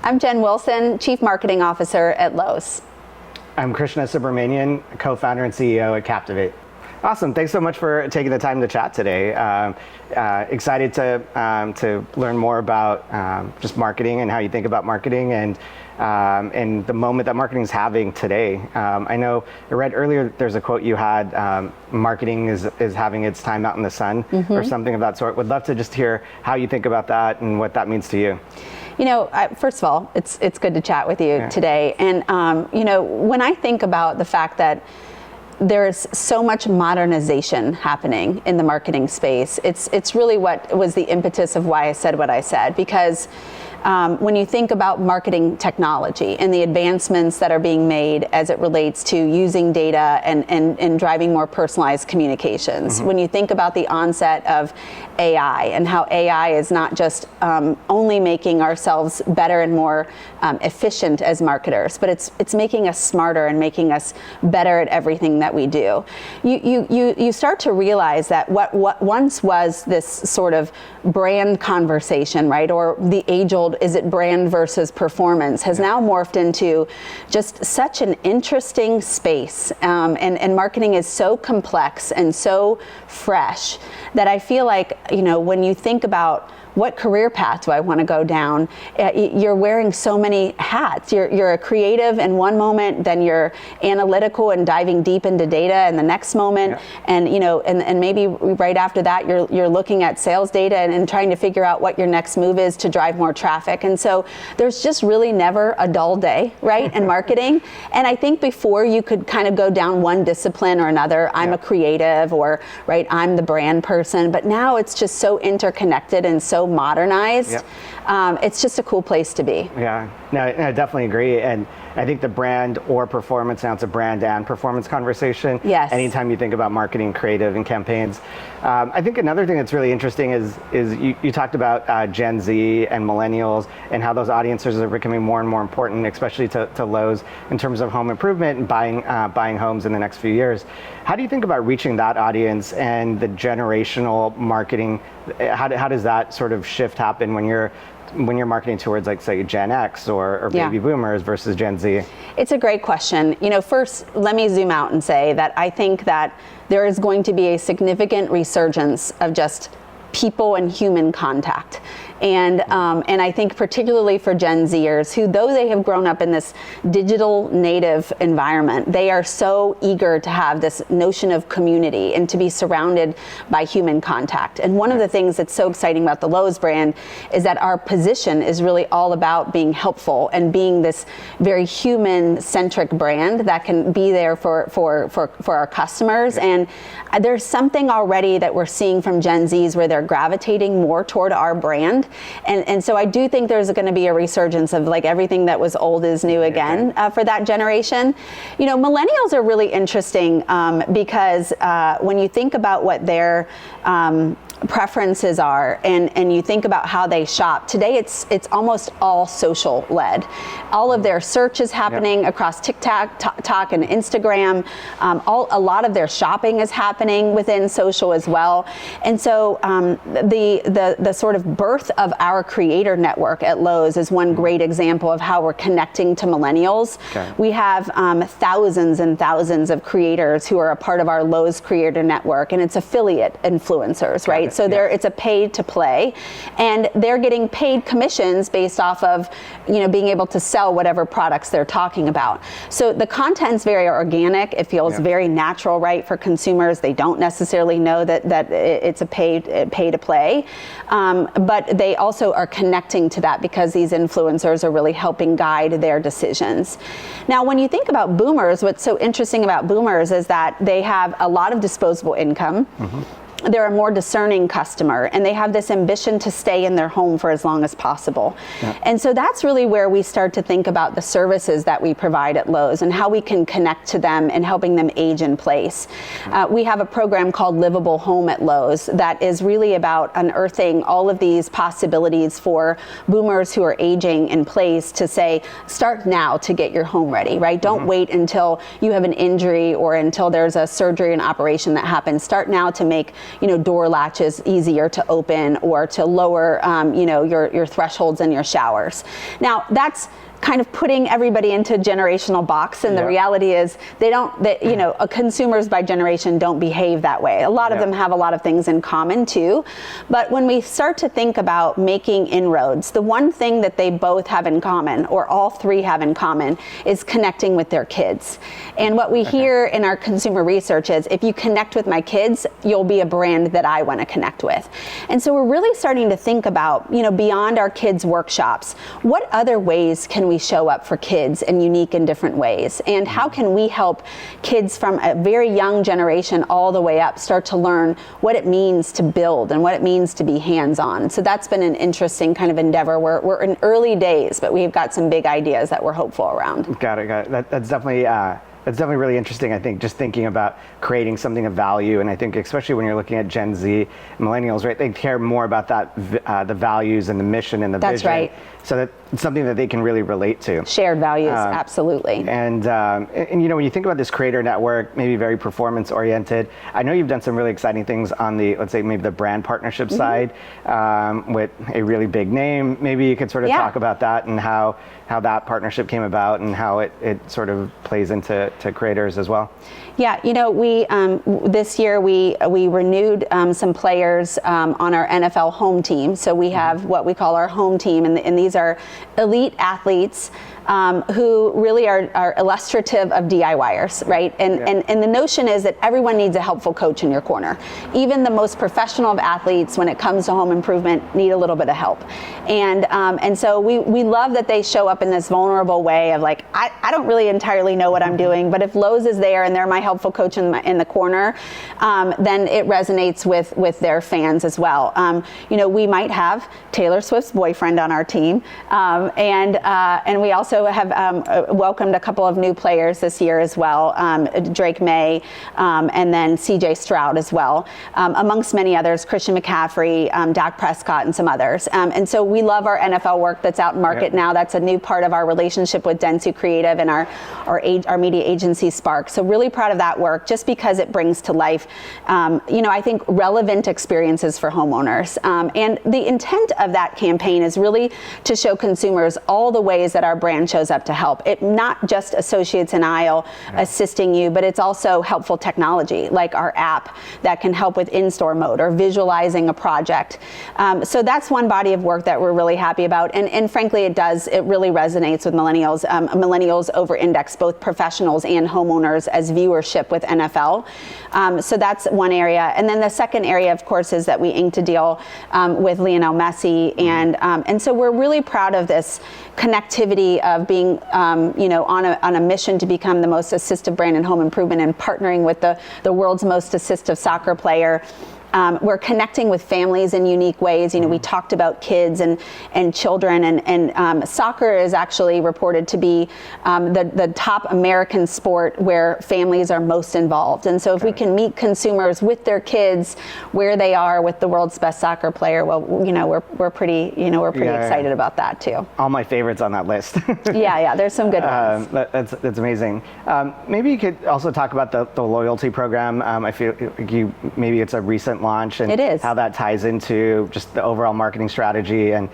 I'm Jen Wilson, Chief Marketing Officer at Lowe's. I'm Krishna Subramanian, co-founder and CEO at Captiv8. Awesome, thanks so much for taking the time to chat today. Excited to learn more about just marketing and how you think about marketing and the moment that marketing is having today. I know I read earlier there's a quote you had, marketing is having its time out in the sun, or something of that sort. Would love to just hear how you think about that and what that means to you. You know, first of all, it's good to chat with you today. And you know, when I think about the fact that there's so much modernization happening in the marketing space, it's really what was the impetus of why I said what I said. Because when you think about marketing technology and the advancements that are being made as it relates to using data and driving more personalized communications, when you think about the onset of AI and how AI is not just only making ourselves better and more efficient as marketers, but it's making us smarter and making us better at everything that we do. You start to realize that what once was this sort of brand conversation, right, or the age-old is it brand versus performance, has now morphed into just such an interesting space, and marketing is so complex and so fresh that I feel like, you know, when you think about what career path do I want to go down, you're wearing so many hats. You're a creative in one moment, then you're analytical and diving deep into data in the next moment, and you know, and maybe right after that you're looking at sales data and trying to figure out what your next move is to drive more traffic. And so there's just really never a dull day, right, in marketing. And I think before you could kind of go down one discipline or another. I'm a creative, or right, I'm the brand person. But now it's just so interconnected and so modernized. It's just a cool place to be. Yeah, no, I definitely agree. And I think the brand or performance, now it's a brand and performance conversation. Yes. Anytime you think about marketing, creative, and campaigns. I think another thing that's really interesting is you talked about Gen Z and millennials and how those audiences are becoming more and more important, especially to Lowe's in terms of home improvement and buying homes in the next few years. How do you think about reaching that audience and the generational marketing? How does that sort of shift happen when you're marketing towards, like, say, Gen X or baby boomers versus Gen Z? It's a great question. You know, first, let me zoom out and say that I think that there is going to be a significant resurgence of just people and human contact. And I think particularly for Gen Zers, who, though they have grown up in this digital native environment, they are so eager to have this notion of community and to be surrounded by human contact. And one of the things that's so exciting about the Lowe's brand is that our position is really all about being helpful and being this very human-centric brand that can be there for our customers. And there's something already that we're seeing from Gen Zs where they're gravitating more toward our brand. And so I do think there's going to be a resurgence of, like, everything that was old is new again for that generation. You know, millennials are really interesting because when you think about what their preferences are and you think about how they shop today, it's almost all social led. All of their search is happening across TikTok and Instagram. A lot of their shopping is happening within social as well. And so the sort of birth of our creator network at Lowe's is one great example of how we're connecting to millennials. We have thousands and thousands of creators who are a part of our Lowe's creator network, and it's affiliate influencers, right? So it's a paid to play, and they're getting paid commissions based off of, you know, being able to sell whatever products they're talking about. So the content's very organic. It feels very natural, right, for consumers. They don't necessarily know that it's a pay to play, but they also are connecting to that because these influencers are really helping guide their decisions. Now, when you think about boomers, what's so interesting about boomers is that they have a lot of disposable income. They're a more discerning customer, and they have this ambition to stay in their home for as long as possible. And so that's really where we start to think about the services that we provide at Lowe's and how we can connect to them and helping them age in place. We have a program called Livable Home at Lowe's that is really about unearthing all of these possibilities for boomers who are aging in place to say, start now to get your home ready, right? Don't wait until you have an injury or until there's a surgery and operation that happens. Start now to make door latches easier to open or to lower, your thresholds in your showers. Now, that's kind of putting everybody into a generational box, and the reality is consumers by generation don't behave that way. A lot of them have a lot of things in common too, but when we start to think about making inroads, the one thing that they both have in common, or all three have in common, is connecting with their kids. And what we hear in our consumer research is, if you connect with my kids, you'll be a brand that I want to connect with. And so we're really starting to think about, beyond our kids' workshops, what other ways can we show up for kids in unique and different ways? And how can we help kids from a very young generation all the way up start to learn what it means to build and what it means to be hands-on? So that's been an interesting kind of endeavor. We're in early days, but we've got some big ideas that we're hopeful around. Got it. That's definitely really interesting. I think just thinking about creating something of value, and I think especially when you're looking at Gen Z, millennials, right? They care more about that, the values and the mission and the vision. That's right. So that it's something that they can really relate to. Shared values, absolutely. And when you think about this creator network, maybe very performance oriented, I know you've done some really exciting things on the, let's say maybe the brand partnership side with a really big name. Maybe you could sort of talk about that and how that partnership came about and how it sort of plays into creators as well. Yeah, we this year we renewed some players on our NFL home team. So we have what we call our home team, and these are elite athletes who really are illustrative of DIYers, right? And the notion is that everyone needs a helpful coach in your corner. Even the most professional of athletes, when it comes to home improvement, need a little bit of help. And so we love that they show up in this vulnerable way of like, I don't really entirely know what I'm doing, but if Lowe's is there and they're my helpful coach in the corner, then it resonates with their fans as well. We might have Taylor Swift's boyfriend on our team, and we also have welcomed a couple of new players this year as well, Drake May, and then CJ Stroud as well, amongst many others, Christian McCaffrey, Dak Prescott, and some others. And so we love our NFL work that's out in market now. That's a new part of our relationship with Dentsu Creative and our media agency Spark. So really proud of that work, just because it brings to life, I think relevant experiences for homeowners. And the intent of that campaign is really to show consumers all the ways that our brand shows up to help. It not just associates in aisle assisting you, but it's also helpful technology like our app that can help with in-store mode or visualizing a project. So that's one body of work that we're really happy about. And frankly, it really resonates with millennials. Millennials over-index both professionals and homeowners as viewership with NFL. So that's one area. And then the second area, of course, is that we inked a deal with Lionel Messi. And so we're really proud of this connectivity of being, on a mission to become the most assistive brand in home improvement and partnering with the world's most assistive soccer player. We're connecting with families in unique ways. We talked about kids and children, and soccer is actually reported to be the top American sport where families are most involved. And so if we can meet consumers with their kids where they are with the world's best soccer player, well, we're pretty excited about that too. All my favorites on that list. yeah, there's some good ones. That's amazing. Maybe you could also talk about the loyalty program. I feel like maybe it's a recent launch, and it is. How that ties into just the overall marketing strategy and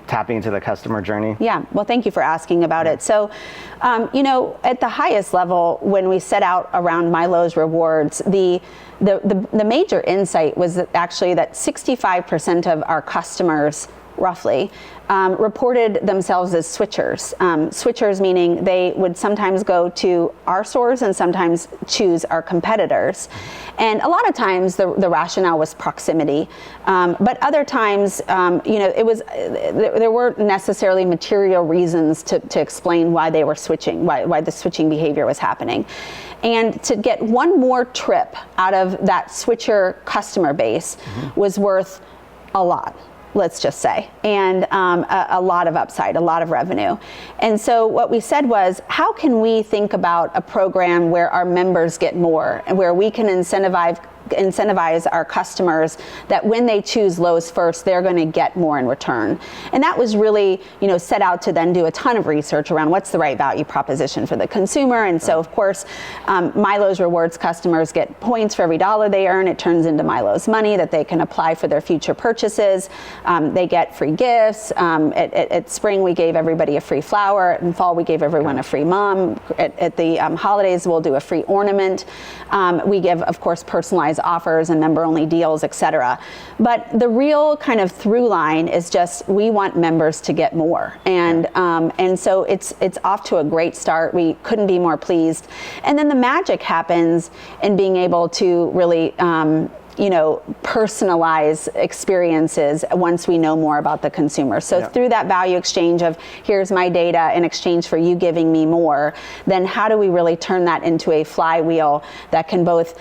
tapping into the customer journey. Yeah, well, thank you for asking about it. So, at the highest level, when we set out around My Lowe's Rewards, the major insight was that actually that 65% of our customers, roughly, reported themselves as switchers. Switchers meaning they would sometimes go to our stores and sometimes choose our competitors. And a lot of times the rationale was proximity, but other times, there weren't necessarily material reasons to explain why they were switching, why the switching behavior was happening. And to get one more trip out of that switcher customer base was worth a lot. let's just say, and a lot of upside, a lot of revenue. And so what we said was, how can we think about a program where our members get more and where we can incentivize our customers that when they choose Lowe's first, they're going to get more in return. And that was really, set out to then do a ton of research around what's the right value proposition for the consumer. And so, of course, My Lowe's Rewards customers get points for every dollar they earn. It turns into My Lowe's money that they can apply for their future purchases. They get free gifts. At spring, we gave everybody a free flower. In fall, we gave everyone a free mom. At the holidays, we'll do a free ornament. We give, of course, personalized offers and member-only deals, et cetera. But the real kind of through line is just we want members to get more, and so it's off to a great start. We couldn't be more pleased. And then the magic happens in being able to really personalize experiences once we know more about the consumer. So through that value exchange of here's my data in exchange for you giving me more, then how do we really turn that into a flywheel that can both,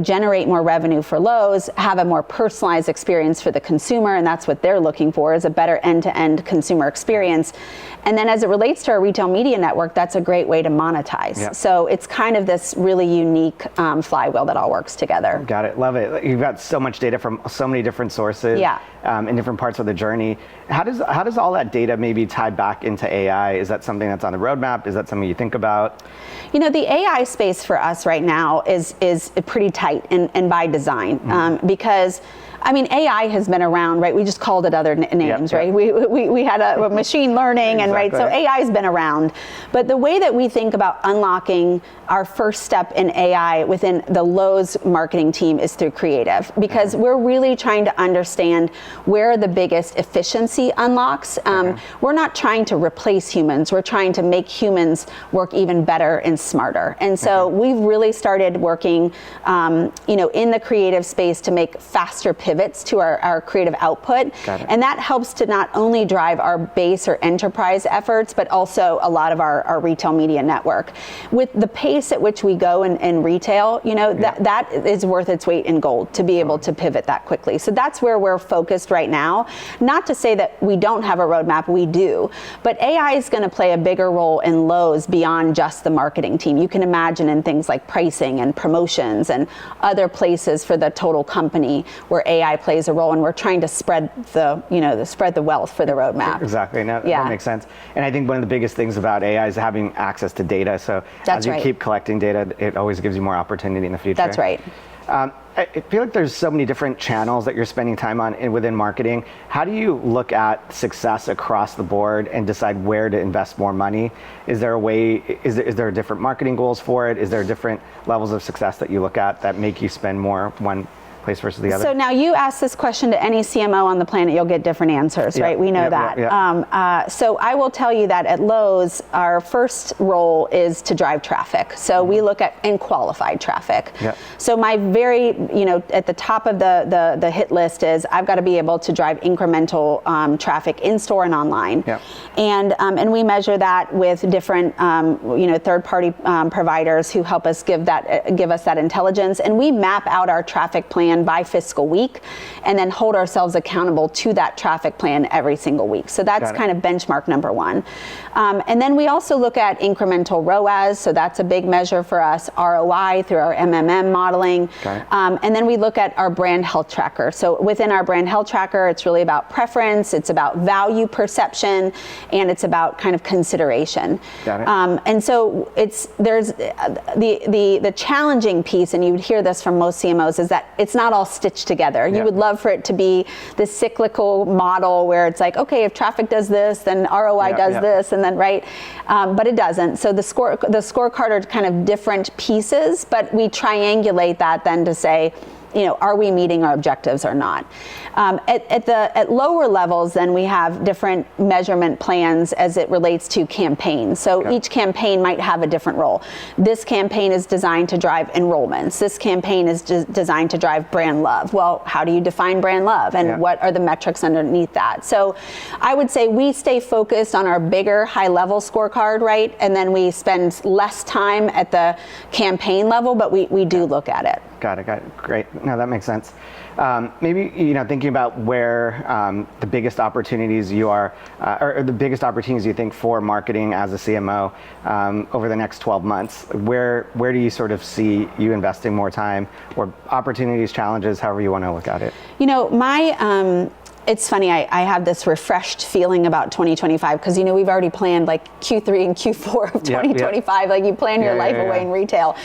generate more revenue for Lowe's, have a more personalized experience for the consumer, and that's what they're looking for, is a better end-to-end consumer experience. And then as it relates to our retail media network, that's a great way to monetize. Yep. So it's kind of this really unique flywheel that all works together. Got it, love it. You've got so much data from so many different sources in different parts of the journey. How does all that data maybe tie back into AI? Is that something that's on the roadmap? Is that something you think about? The AI space for us right now is pretty tight and by design, because AI has been around, right? We just called it other names, right? We had a machine learning, and right, so AI has been around. But the way that we think about unlocking our first step in AI within the Lowe's marketing team is through creative, because we're really trying to understand where are the biggest efficiency unlocks. We're not trying to replace humans. We're trying to make humans work even better and smarter. And so we've really started working, in the creative space to make faster pivots to our creative output. And that helps to not only drive our base or enterprise efforts, but also a lot of our retail media network. With the pace at which we go in retail, that is worth its weight in gold to be able to pivot that quickly. So that's where we're focused right now. Not to say that we don't have a roadmap, we do, but AI is going to play a bigger role in Lowe's beyond just the marketing team. You can imagine in things like pricing and promotions and other places for the total company where AI plays a role, and we're trying to spread the wealth for the roadmap. Exactly, that makes sense. And I think one of the biggest things about AI is having access to data. So as you keep collecting data, it always gives you more opportunity in the future. That's right. I feel like there's so many different channels that you're spending time on within marketing. How do you look at success across the board and decide where to invest more money? Is there a way, is there different marketing goals for it? Is there different levels of success that you look at that make you spend more one place versus the other? So now you ask this question to any CMO on the planet, you'll get different answers, right? We know that. So I will tell you that at Lowe's, our first role is to drive traffic. So we look at qualified traffic. So my very, at the top of the hit list is I've got to be able to drive incremental traffic in store and online. And we measure that with different, third-party providers who help us give us that intelligence. And we map out our traffic plan by fiscal week, and then hold ourselves accountable to that traffic plan every single week. So that's kind of benchmark number one. And then we also look at incremental ROAS, so that's a big measure for us, ROI through our MMM modeling. And then we look at our brand health tracker. So within our brand health tracker, it's really about preference, it's about value perception, and it's about kind of consideration. And so there's the challenging piece, and you would hear this from most CMOs, is that it's not all stitched together. You would love for it to be this cyclical model where it's like, okay, if traffic does this, then ROI does this, and then but it doesn't. So the scorecard are kind of different pieces, but we triangulate that then to say, are we meeting our objectives or not? At lower levels, then we have different measurement plans as it relates to campaigns. So each campaign might have a different role. This campaign is designed to drive enrollments. This campaign is designed to drive brand love. Well, how do you define brand love, and what are the metrics underneath that? So I would say we stay focused on our bigger high-level scorecard, right? And then we spend less time at the campaign level, but we do look at it. Got it. Great. No, that makes sense. Maybe, thinking about where the biggest opportunities you are, or the biggest opportunities you think for marketing as a CMO over the next 12 months, where do you sort of see you investing more time, or opportunities, challenges, however you want to look at it? It's funny, I have this refreshed feeling about 2025 because, we've already planned like Q3 and Q4 of 2025, like you plan your life away in retail.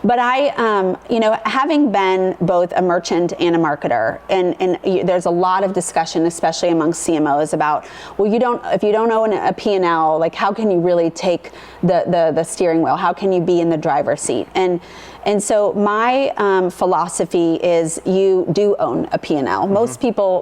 But having been both a merchant and a marketer, and there's a lot of discussion, especially amongst CMOs, about, well, if you don't own a P&L, like how can you really take the steering wheel? How can you be in the driver's seat? And so my philosophy is you do own a P&L. Mm-hmm.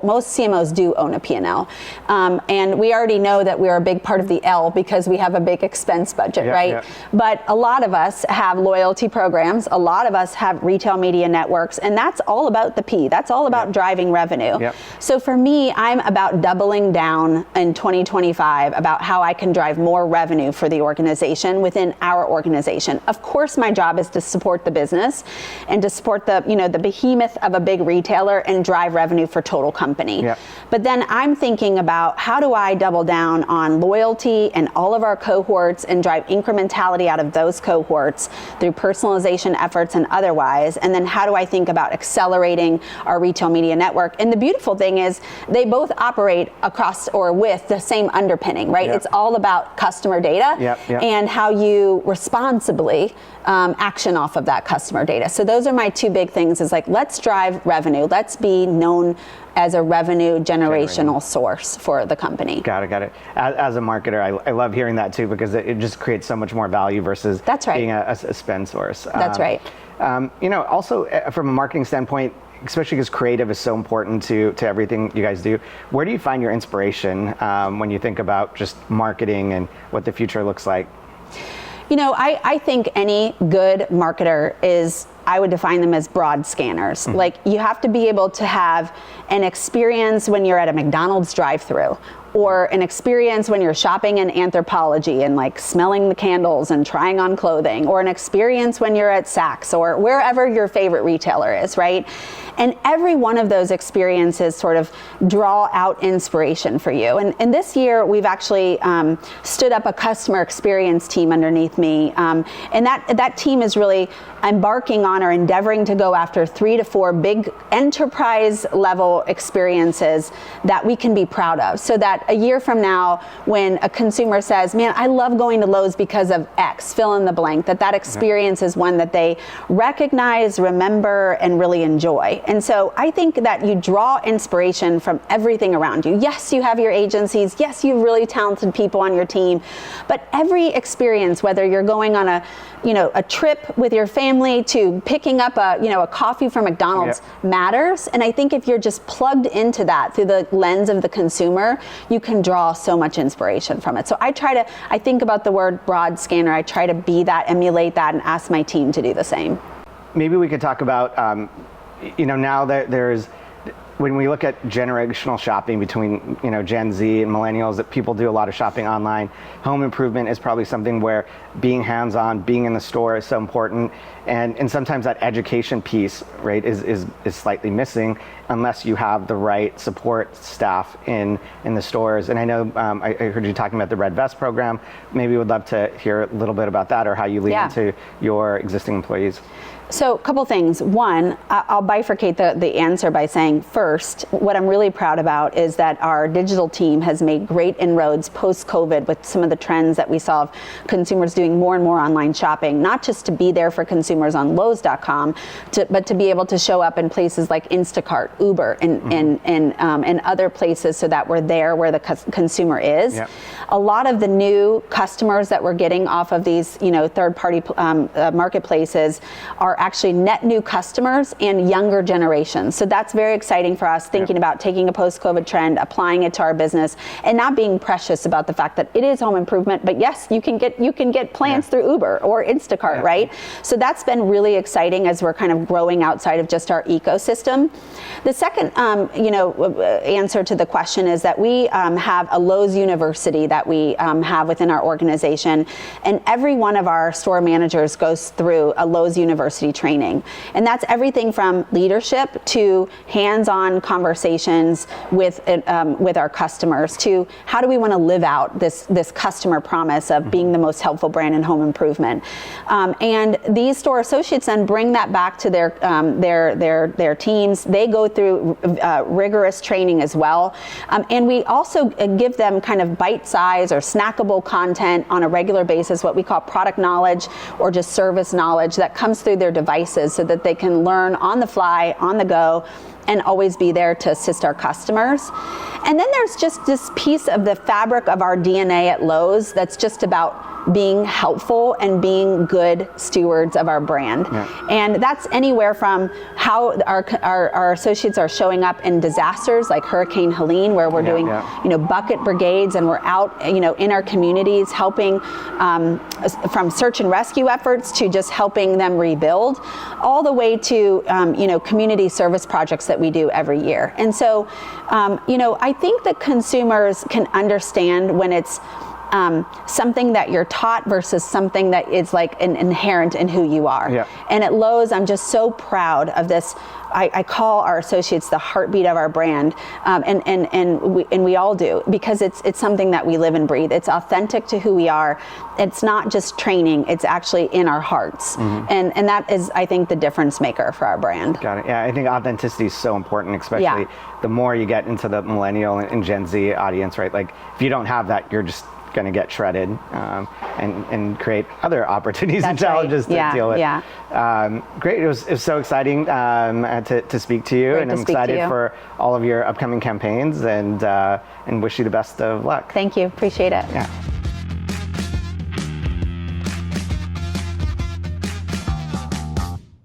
Most CMOs do own a P&L. And we already know that we're a big part of the L because we have a big expense budget, right? Yeah. But a lot of us have loyalty programs. A lot of us have retail media networks. And that's all about the P. That's all about driving revenue. Yep. So for me, I'm about doubling down in 2025 about how I can drive more revenue for the organization within our organization. Of course, my job is to support the business and to support the behemoth of a big retailer and drive revenue for total company. Yep. But then I'm thinking about how do I double down on loyalty and all of our cohorts and drive incrementality out of those cohorts through personalization efforts and otherwise. And then how do I think about accelerating our retail media network? And the beautiful thing is they both operate across or with the same underpinning, right? Yep. It's all about customer data and how you responsibly action off of that customer data. So those are my two big things, is like, let's drive revenue. Let's be known as a revenue generational source for the company. Got it. As a marketer, I love hearing that too, because it just creates so much more value versus being a spend source. That's right. Also from a marketing standpoint, especially because creative is so important to everything you guys do, where do you find your inspiration when you think about just marketing and what the future looks like? I think any good marketer I would define them as broad scanners. Mm-hmm. Like, you have to be able to have an experience when you're at a McDonald's drive-thru, or an experience when you're shopping in Anthropologie and like smelling the candles and trying on clothing, or an experience when you're at Saks or wherever your favorite retailer is, right? And every one of those experiences sort of draw out inspiration for you. And this year we've actually stood up a customer experience team underneath me. And that team is really embarking on or endeavoring to go after 3 to 4 big enterprise level experiences that we can be proud of, so that a year from now, when a consumer says, man, I love going to Lowe's because of X, fill in the blank, that experience is one that they recognize, remember, and really enjoy. And so I think that you draw inspiration from everything around you. Yes, you have your agencies. Yes, you have really talented people on your team. But every experience, whether you're going on a trip with your family to picking up a coffee from McDonald's, matters. And I think if you're just plugged into that through the lens of the consumer, you can draw so much inspiration from it. So I think about the word broad scanner. I try to be that, emulate that, and ask my team to do the same. Maybe we could talk about, now that there's, when we look at generational shopping between Gen Z and millennials, that people do a lot of shopping online. Home improvement is probably something where being hands-on, being in the store is so important, and sometimes that education piece, right, is slightly missing unless you have the right support staff in the stores. And I know I heard you talking about the Red Vest program. Maybe would love to hear a little bit about that, or how you lead into your existing employees. So a couple things. One, I'll bifurcate the answer by saying, first, what I'm really proud about is that our digital team has made great inroads post-COVID with some of the trends that we saw of consumers doing more and more online shopping, not just to be there for consumers on Lowes.com, but to be able to show up in places like Instacart, Uber, and other places, so that we're there where the consumer is. Yep. A lot of the new customers that we're getting off of these third-party marketplaces are actually net new customers and younger generations. So that's very exciting for us, thinking about taking a post-COVID trend, applying it to our business, and not being precious about the fact that it is home improvement, but yes, you can get plans through Uber or Instacart, right? So that's been really exciting as we're kind of growing outside of just our ecosystem. The second, answer to the question is that we have a Lowe's University that we have within our organization, and every one of our store managers goes through a Lowe's University diversity training. And that's everything from leadership to hands-on conversations with our customers to how do we want to live out this customer promise of being the most helpful brand in home improvement. And these store associates then bring that back to their teams. They go through rigorous training as well. And we also give them kind of bite-sized or snackable content on a regular basis, what we call product knowledge or just service knowledge that comes through their devices so that they can learn on the fly, on the go, and always be there to assist our customers. And then there's just this piece of the fabric of our DNA at Lowe's that's just about being helpful and being good stewards of our brand. Yeah. And that's anywhere from how our associates are showing up in disasters like Hurricane Helene, where we're doing bucket brigades, and we're out in our communities helping from search and rescue efforts to just helping them rebuild, all the way to community service projects that we do every year. And so I think that consumers can understand when it's something that you're taught versus something that is like an inherent in who you are. Yeah. And at Lowe's, I'm just so proud of this. I call our associates the heartbeat of our brand, and we all do, because it's something that we live and breathe. It's authentic to who we are. It's not just training, it's actually in our hearts. Mm-hmm. And that is, I think, the difference maker for our brand. Got it. Yeah, I think authenticity is so important, especially the more you get into the millennial and Gen Z audience, right? Like, if you don't have that, you're just going to get shredded and create other opportunities and challenges to deal with. Yeah. Great. It was so exciting to speak to you. Great, and I'm excited for all of your upcoming campaigns, and wish you the best of luck. Thank you. Appreciate it. Yeah.